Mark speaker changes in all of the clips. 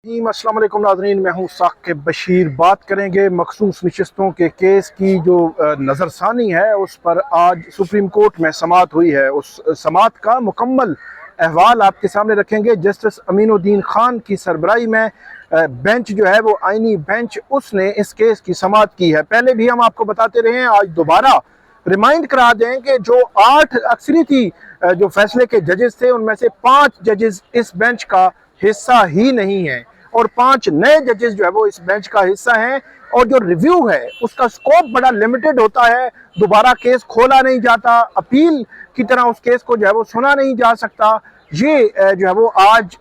Speaker 1: अस्सलाम वालेकुम नाज़रीन, मैं हूँ साकिब बशीर। बात करेंगे मखसूस नशिस्तों के केस की जो नज़रसानी है उस पर आज सुप्रीम कोर्ट में समाअत हुई है। उस समाअत का मुकम्मल अहवाल आपके सामने रखेंगे। जस्टिस अमीनुद्दीन खान की सरबराही में बेंच जो है वो आईनी बेंच, उसने इस केस की समाअत की है। पहले भी हम आपको बताते रहे हैं, आज दोबारा रिमाइंड करा दें कि जो 8 अक्सरीती जो फैसले के जजेस थे उनमें से 5 जजेस इस बेंच का हिस्सा ही नहीं है और 5 नए जजेस जो है वो इस बेंच का हिस्सा हैं। और जो रिव्यू है उसका स्कोप बड़ा लिमिटेड होता है, दोबारा केस खोला नहीं जाता, अपील की तरह उस केस को जो है वो सुना नहीं जा सकता। ये जो है वो आज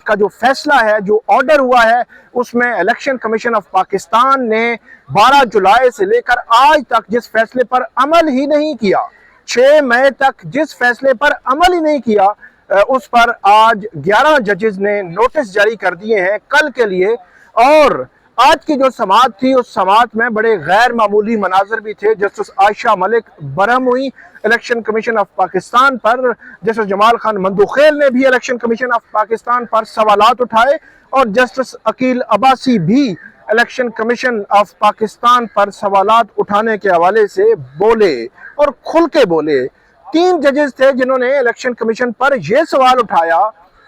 Speaker 1: का जो फैसला है, जो ऑर्डर हुआ है, उसमें इलेक्शन कमीशन ऑफ पाकिस्तान ने 12 जुलाई से लेकर आज तक जिस फैसले पर अमल ही नहीं किया, 6 मई तक जिस फैसले पर अमल ही नहीं किया, उस पर आज 11 जजेस ने नोटिस जारी कर दिए हैं कल के लिए। और आज की जो समाअत थी उस समाअत में बड़े गैर मामूली मनाजर भी थे। जस्टिस आयशा मलिक बरहम हुई इलेक्शन कमीशन ऑफ पाकिस्तान पर, जस्टिस जमाल खान मंदोखेल ने भी इलेक्शन कमीशन ऑफ पाकिस्तान पर सवालात उठाए और जस्टिस अकील अब्बासी भी इलेक्शन कमीशन ऑफ पाकिस्तान पर सवालात उठाने के हवाले से बोले और खुल के बोले। 3 जजेस थे जिन्होंने इलेक्शन कमीशन पर यह सवाल उठाया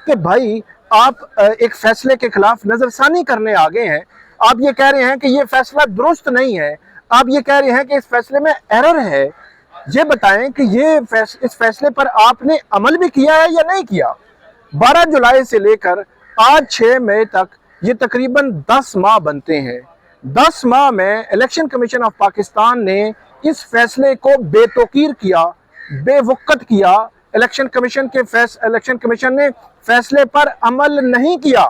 Speaker 1: कि भाई आप एक फैसले के खिलाफ नजरसानी करने आ गए हैं, आप ये कह रहे हैं कि ये फैसला दुरुस्त नहीं है, आप ये कह रहे हैं कि इस फैसले में एरर है। ये बताएं कि इस फैसले पर आपने अमल भी किया है या नहीं किया। 12 जुलाई से लेकर आज 6 मई तक ये तकरीबन 10 माह बनते हैं। 10 माह में इलेक्शन कमीशन ऑफ पाकिस्तान ने इस फैसले को बेतौकीर किया, बेवकत किया। इलेक्शन कमीशन ने फैसले पर अमल नहीं किया,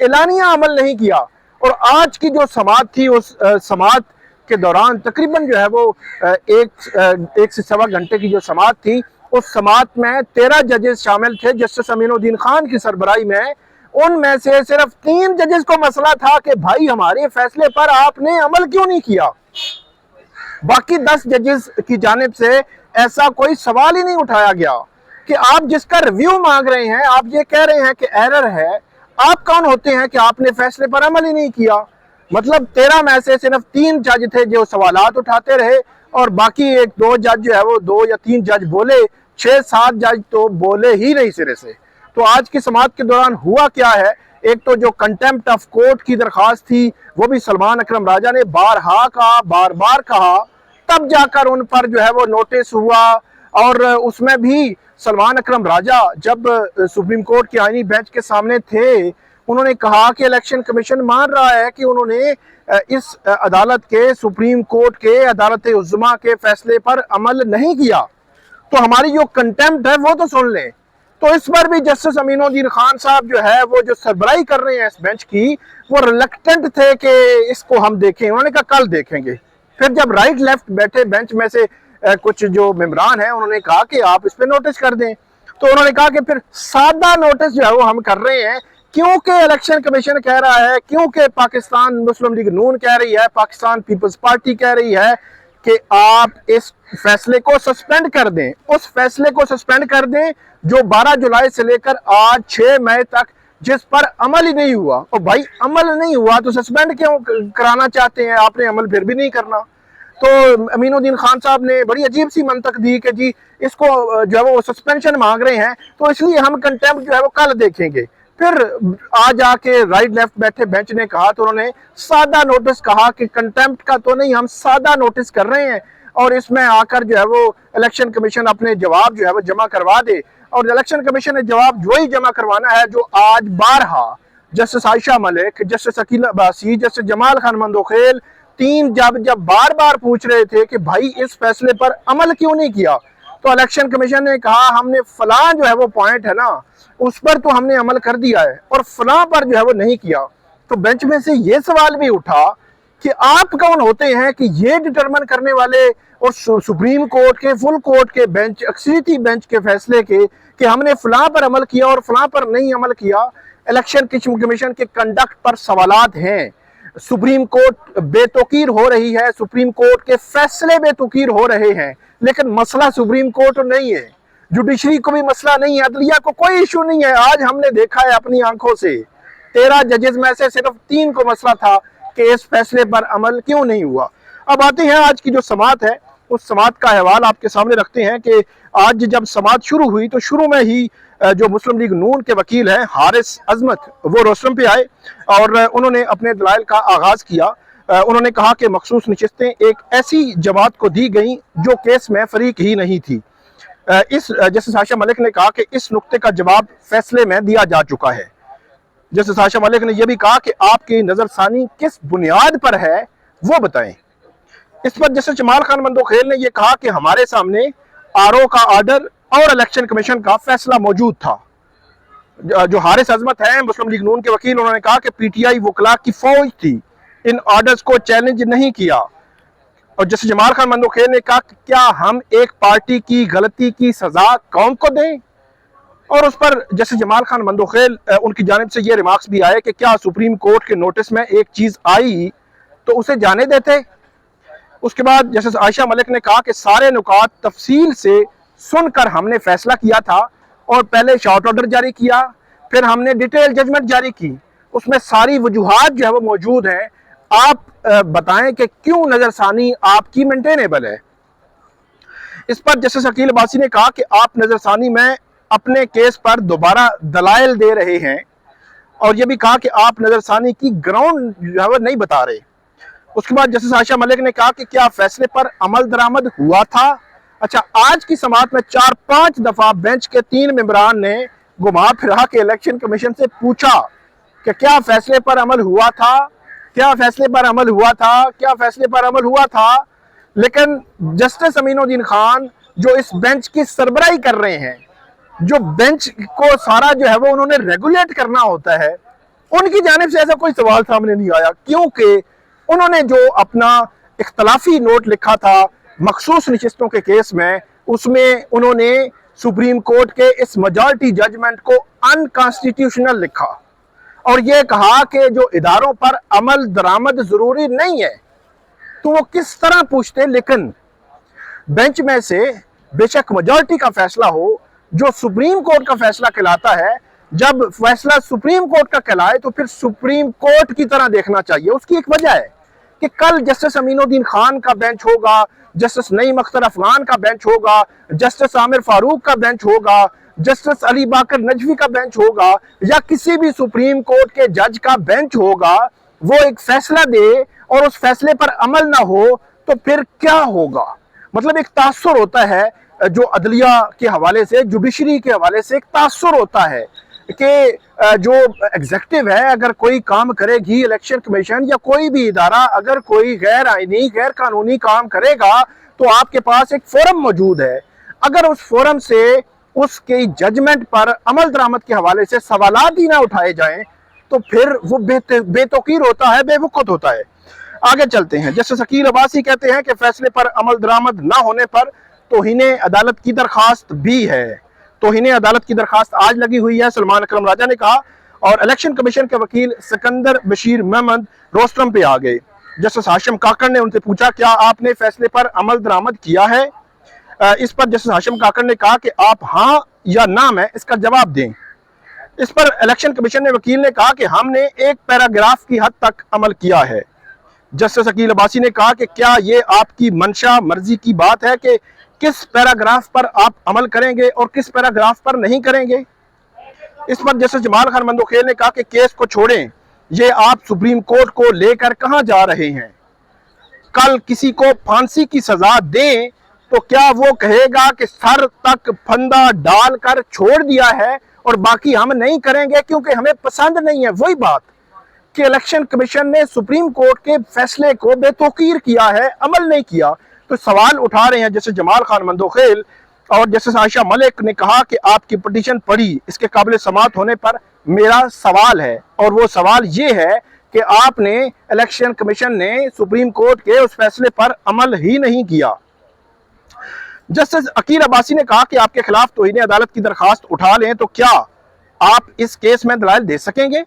Speaker 1: एलानिया अमल नहीं किया। और आज की जो समाअत थी उस समाअत के दौरान तकरीबन जो है वो एक से सवा घंटे की जो समाअत थी, उस समाअत में 13 जजेस शामिल थे जस्टिस अमीनुद्दीन खान की सरबराही में। उनमें से सिर्फ 3 जजेस को मसला था कि भाई हमारे फैसले पर आपने अमल क्यों नहीं किया। बाकी 10 जजेस की जानिब से ऐसा कोई सवाल ही नहीं उठाया गया कि आप जिसका रिव्यू मांग रहे हैं, आप ये कह रहे हैं कि एरर है, आप कौन होते हैं कि आपने फैसले पर अमल ही नहीं किया। मतलब 13 में से सिर्फ 3 जज थे जो सवालात उठाते रहे और बाकी 1-2 जज जो है वो 2 या 3 जज बोले, 6-7 जज तो बोले ही नहीं सिरे से। तो आज की समाअत के दौरान हुआ क्या है, एक तो जो कंटेम्प्ट ऑफ कोर्ट की दरखास्त थी वो भी सलमान अकरम राजा ने बारहा कहा, बार बार कहा, तब जाकर उन पर जो है वो नोटिस हुआ। और उसमें भी सलमान अकरम राजा जब सुप्रीम कोर्ट के आईनी बेंच के सामने थे, उन्होंने कहा कि इलेक्शन कमीशन मान रहा है कि उन्होंने इस अदालत के, सुप्रीम कोर्ट के अदालत उज़्मा के फैसले पर अमल नहीं किया, तो हमारी जो कंटेम्प्ट है वो तो सुन लें। तो इस पर भी जस्टिस अमीनुद्दीन खान साहब जो है वो जो सरबराही कर रहे हैं इस बेंच की, वो रिलक्टेंट थे कि इसको हम देखें। उन्होंने कहा कल देखेंगे। फिर जब राइट लेफ्ट बैठे बेंच में से कुछ जो मेंबरान हैं, उन्होंने कहा कि आप इस पे नोटिस कर दें। तो उन्होंने कहा कि फिर सादा नोटिस जो है वो हम कर रहे हैं, क्योंकि इलेक्शन कमीशन कह रहा है, क्योंकि पाकिस्तान मुस्लिम लीग नून कह रही है, पाकिस्तान पीपल्स पार्टी कह रही है कि आप इस फैसले को सस्पेंड कर दें। उस फैसले को सस्पेंड कर दें जो 12 जुलाई से लेकर आज 6 मई तक जिस पर अमल ही नहीं हुआ। और भाई अमल नहीं हुआ तो सस्पेंड क्यों कराना चाहते हैं, आपने अमल फिर भी नहीं करना। तो अमीनुद्दीन खान साहब ने बड़ी अजीब सी मंतक दी कि जी इसको जो है वो सस्पेंशन मांग रहे हैं, तो इसलिए हम कंटेम्प्ट जो है वो कल देखेंगे। फिर आज आके राइट लेफ्ट बैठे बेंच ने कहा, तो उन्होंने सादा नोटिस कहा कि कंटेम्प्ट का तो नहीं, हम सादा नोटिस कर रहे हैं और इसमें आकर जो है वो इलेक्शन कमीशन अपने जवाब जो है वो जमा करवा दे। और इलेक्शन कमीशन ने जवाब वही जमा करवाना है जो आज बारहा justice Ayesha Malik, justice Aqeel Abbasi, justice Jamal Khan Mandokhail, 3 जब बार बार पूछ रहे थे कि भाई इस फैसले पर अमल क्यों नहीं किया। तो इलेक्शन कमीशन ने कहा हमने फलां जो है वो पॉइंट है ना, उस पर तो हमने अमल कर दिया है और फलां पर जो है वो नहीं किया। तो बेंच में से ये सवाल भी उठा कि आप कौन होते हैं कि ये डिटरमिन करने वाले, और सुप्रीम कोर्ट के, फुल कोर्ट के बेंच, अक्सरीती बेंच के फैसले के, कि हमने फलां पर अमल किया और फलां पर नहीं अमल किया। इलेक्शन कमीशन के कंडक्ट पर सवालात हैं, सुप्रीम कोर्ट बेतौकीर हो रही है, सुप्रीम कोर्ट के फैसले बेतौकीर हो रहे हैं, लेकिन मसला सुप्रीम कोर्ट नहीं है, जुडिशरी को भी मसला नहीं है, अदलिया को कोई इशू नहीं है। आज हमने देखा है अपनी आंखों से 13 जजेस में से सिर्फ 3 को मसला था कि इस फैसले पर अमल क्यों नहीं हुआ। अब आते हैं आज की जो समाअत है, उस समाअत का अहवाल आपके सामने रखते हैं कि आज जब समाअत शुरू हुई तो शुरू में ही जो मुस्लिम लीग नून के वकील हैं हारिस अजमत, वो रोस्टरम पे आए और उन्होंने अपने दलाइल का आगाज किया। उन्होंने कहा कि मखसूस नशिस्तें एक ऐसी जमात को दी गई जो केस में फरीक ही नहीं थी। इस जस्टिस आयशा मलिक ने कहा कि इस नुक्ते का जवाब फैसले में दिया जा चुका है। जस्टिस आयशा मलिक ने यह भी कहा कि आपकी नजरसानी किस बुनियाद पर है वो बताएं। इस पर जस्टिस जमाल खान मंदोखेल ने यह कहा कि हमारे सामने आरओ का ऑर्डर और इलेक्शन कमीशन का फैसला मौजूद था। जो हारिस अजमत है मुस्लिम लीग नून के वकील, उन्होंने कहा कि पीटीआई वकला की फौज थी, इन ऑर्डर्स को चैलेंज नहीं किया। और जस्टिस जमाल खान मंदोखेल ने कहा कि क्या हम एक पार्टी की गलती की सजा कौम को दें। और उस पर जस्टिस जमाल खान मंदोखेल उनकी जानिब से ये रिमार्क्स भी आए कि क्या सुप्रीम कोर्ट के नोटिस में एक चीज आई तो उसे जाने देते। उसके बाद जस्टिस आयशा मलिक ने कहा कि सारे नुकात तफसील से सुनकर हमने फैसला किया था और पहले शॉर्ट ऑर्डर जारी किया, फिर हमने डिटेल जजमेंट जारी की, उसमें सारी वजूहात जो है वो मौजूद हैं। आप बताएं कि क्यों नजरसानी आपकी मेंटेनेबल है। इस पर जस्टिस अकील अब्बासी ने कहा कि आप नजरसानी में अपने केस पर दोबारा दलाइल दे रहे हैं और यह भी कहा कि आप नजरसानी की ग्राउंड नहीं बता रहे। उसके बाद जस्टिस आयशा मलिक ने कहा कि क्या फैसले पर अमल दरामद हुआ था। अच्छा, आज की समाअत में 4-5 दफा बेंच के 3 मेंबरान ने घुमा फिरा के इलेक्शन कमीशन से पूछा कि क्या फैसले पर अमल हुआ था, क्या फैसले पर अमल हुआ था, क्या फैसले पर अमल हुआ था। लेकिन जस्टिस अमीनुद्दीन खान जो इस बेंच की सरबराही कर रहे हैं, जो बेंच को सारा जो है वो उन्होंने रेगुलेट करना होता है, उनकी जानिब से ऐसा कोई सवाल सामने नहीं आया, क्योंकि उन्होंने जो अपना इख्तलाफी नोट लिखा था मखसूस नशिस्तों के केस में, उसमें उन्होंने सुप्रीम कोर्ट के इस मेजॉरिटी जजमेंट को अनकॉन्स्टिट्यूशनल लिखा और यह कहा कि जो इदारों पर अमल दरामद जरूरी नहीं है तो वो किस तरह पूछते। लेकिन बेंच में से बेशक मेजॉरिटी का फैसला हो, जो सुप्रीम कोर्ट का फैसला कहलाता है, जब फैसला सुप्रीम कोर्ट का कहलाए तो फिर सुप्रीम कोर्ट की तरह देखना चाहिए। उसकी एक वजह है कि कल जस्टिस अमीनुद्दीन खान का बेंच होगा, जस्टिस नईम अख्तर अफगान का बेंच होगा, जस्टिस आमिर फारूक का बेंच होगा, जस्टिस अली बाकर नजवी का बेंच होगा या किसी भी सुप्रीम कोर्ट के जज का बेंच होगा, वो एक फैसला दे और उस फैसले पर अमल ना हो तो फिर क्या होगा। मतलब एक तासुर होता है जो अदलिया के हवाले से, जुडिशरी के हवाले से एक तासुर होता है कि जो एग्जीक्यूटिव है अगर कोई काम करेगी, इलेक्शन कमीशन या कोई भी इदारा अगर कोई गैर आईनी गैर कानूनी काम करेगा तो आपके पास एक फोरम मौजूद है। अगर उस फोरम से उसके जजमेंट पर अमल दरामद के हवाले से सवालात ही ना उठाए जाएं तो फिर वो बेतौकीर होता है, बेवकूफ होता है। आगे चलते हैं। जस्टिस अकील अब्बासी कहते हैं कि फैसले पर अमल दरामद ना होने पर तौहीने अदालत की दरखास्त भी है। तौहीने अदालत की दरखास्त आज लगी हुई है, सलमान अकरम राजा ने कहा। और इलेक्शन कमीशन के वकील सिकंदर बशीर महमद रोस्टरम पे आ गए। जस्टिस हाशिम काकड़ ने उनसे पूछा क्या आपने फैसले पर अमल दरामद किया है। इस पर जस्टिस हाशिम काकड़ ने कहा कि आप हाँ या ना में इसका जवाब दें। इस पर इलेक्शन कमीशन ने वकील ने कहा कि हमने एक पैराग्राफ की हद तक अमल किया है। जस्टिस अकील अब्बासी ने कहा कि क्या ये आपकी मंशा मर्जी की बात है कि किस पैराग्राफ पर आप अमल करेंगे और किस पैराग्राफ पर नहीं करेंगे। इस पर जस्टिस जमाल खान मंदोखेल ने कहा कि केस को छोड़ें, ये आप सुप्रीम कोर्ट को लेकर कहां जा रहे हैं। कल किसी को फांसी की सजा दें तो क्या वो कहेगा कि सर तक फंदा डालकर छोड़ दिया है और बाकी हम नहीं करेंगे क्योंकि हमें पसंद नहीं है। वही बात कि इलेक्शन कमीशन ने सुप्रीम कोर्ट के फैसले को बेतौकीर किया है, अमल नहीं किया। तो सवाल उठा रहे हैं जैसे जमाल खान मंदोखेल और जस्टिस आयशा मलिक ने कहा कि आपकी पिटीशन पढ़ी, इसके काबिल समाअत होने पर मेरा सवाल है और वो सवाल ये है कि आपने इलेक्शन कमीशन ने सुप्रीम कोर्ट के उस फैसले पर अमल ही नहीं किया। जस्टिस अकील अब्बासी ने कहा कि आपके खिलाफ तौहीन अदालत की दरखास्त उठा लें तो क्या आप इस केस में दलाइल दे सकेंगे।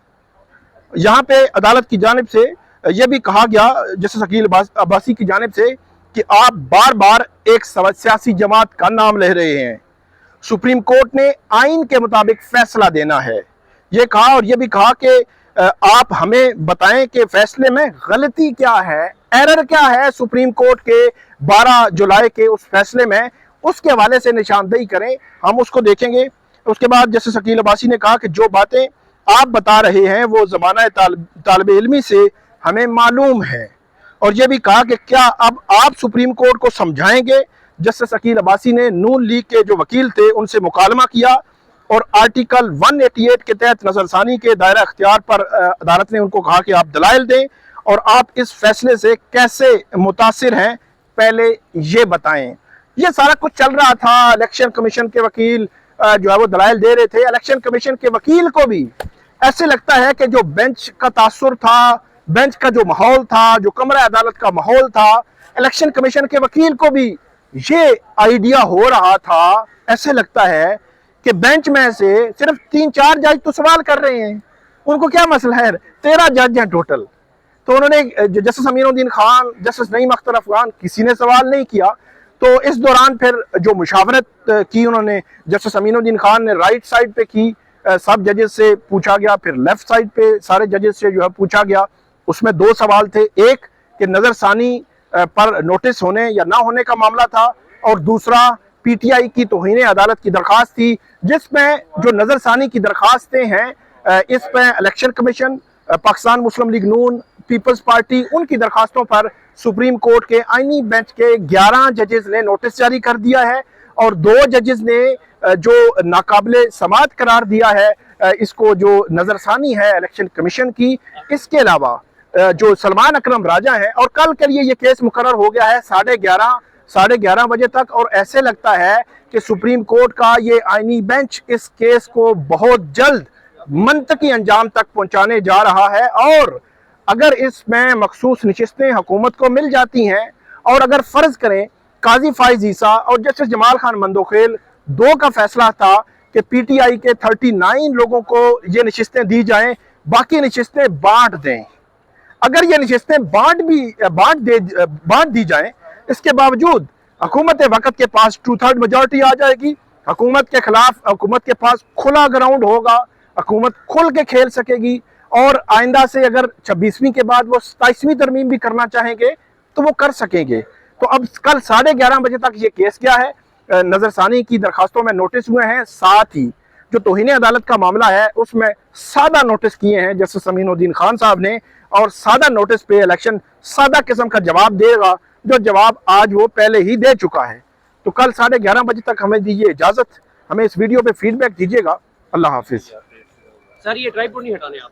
Speaker 1: यहाँ पे अदालत की जानिब से यह भी कहा गया जस्टिस अकील अब्बासी की जानिब से कि आप बार बार एक सियासी जमात का नाम ले रहे हैं। सुप्रीम कोर्ट ने आइन के मुताबिक फैसला देना है, ये कहा। और यह भी कहा कि आप हमें बताएं कि फैसले में गलती क्या है, एरर क्या है सुप्रीम कोर्ट के 12 जुलाई के उस फैसले में, उसके हवाले से निशानदेही करें, हम उसको देखेंगे। उसके बाद जैसे शकील अब्बासी ने कहा कि जो बातें आप बता रहे हैं वो ज़माना तालिब इल्मी से हमें मालूम है, और ये भी कहा कि क्या अब आप सुप्रीम कोर्ट को समझाएंगे। जस्टिस शकील अब्बासी ने नून लीग के जो वकील थे उनसे मुकालमा किया और आर्टिकल 188 के तहत नजरसानी के दायरा अख्तियार पर अदालत ने उनको कहा कि आप दलाइल दें और आप इस फैसले से कैसे मुतासिर हैं पहले ये बताएं। ये सारा कुछ चल रहा था, इलेक्शन कमीशन के वकील जो है वो दलाइल दे रहे थे। इलेक्शन कमीशन के वकील को भी ऐसे लगता है कि जो बेंच का तासुर था, बेंच का जो माहौल था, जो कमरा अदालत का माहौल था, इलेक्शन कमीशन के वकील को भी ये आइडिया हो रहा था, ऐसे लगता है कि बेंच में से सिर्फ 3-4 जज तो सवाल कर रहे हैं, उनको क्या मसला है, 13 जज हैं टोटल। तो उन्होंने जस्टिस अमीनुद्दीन खान, जस्टिस नईम अख्तर अफगान, किसी ने सवाल नहीं किया। तो इस दौरान फिर जो मुशावरत की उन्होंने, जस्टिस अमीनुद्दीन खान ने राइट साइड पे की, सब जजेस से पूछा गया, फिर लेफ्ट साइड पे सारे जजेस से जो है पूछा गया। उसमें 2 सवाल थे, एक कि नजरसानी पर नोटिस होने या ना होने का मामला था, और दूसरा पीटीआई की तौहीन अदालत की दरखास्त थी, जिसमें जो नजरसानी की दरखास्तें हैं इस पर इलेक्शन कमीशन, पाकिस्तान मुस्लिम लीग नून, पीपल्स पार्टी, उनकी दरखास्तों पर सुप्रीम कोर्ट के आईनी बेंच के 11 जजेस ने नोटिस जारी कर दिया है, और 2 जजेस ने जो नाकाबिले समाअत करार दिया है इसको, जो नजरसानी है इलेक्शन कमीशन की। इसके अलावा जो सलमान अकरम राजा है, और कल के लिए ये केस मुकर्रर हो गया है 11:30 बजे तक, और ऐसे लगता है कि सुप्रीम कोर्ट का ये आईनी बेंच इस केस को बहुत जल्द मंतकी अंजाम तक पहुंचाने जा रहा है। और अगर इसमें मखसूस नशिस्तें हुकूमत को मिल जाती हैं, और अगर फर्ज करें काजी फाइज ईसा और जस्टिस जमाल खान मंदोखेल 2 का फैसला था कि पीटीआई के 39 लोगों को ये नशिस्तें दी जाएं, बाकी नशिस्तें बांट दें, अगर ये नशिस्तें बांट दी जाएं, इसके बावजूद हुकूमत वक्त के पास 2/3 मेजॉरिटी आ जाएगी, हुकूमत के खिलाफ हुकूमत के पास खुला ग्राउंड होगा, हुकूमत खुल के खेल सकेगी, और आइंदा से अगर 26वीं के बाद वो 27वीं तरमीम भी करना चाहेंगे तो वो कर सकेंगे। तो अब कल 11:30 बजे तक ये केस क्या है, नजरसानी की दरखास्तों में नोटिस हुए हैं, साथ ही जो तौहीन अदालत का मामला है उसमें सादा नोटिस किए हैं जस्टिस अमीनुद्दीन खान साहब ने, और सादा नोटिस पे इलेक्शन सादा किस्म का जवाब देगा, जो जवाब आज वो पहले ही दे चुका है। तो कल 11:30 बजे तक हमें दीजिए इजाजत, हमें इस वीडियो पे फीडबैक दीजिएगा। अल्लाह हाफिज।
Speaker 2: सर ये ट्राइपॉड नहीं हटाने आप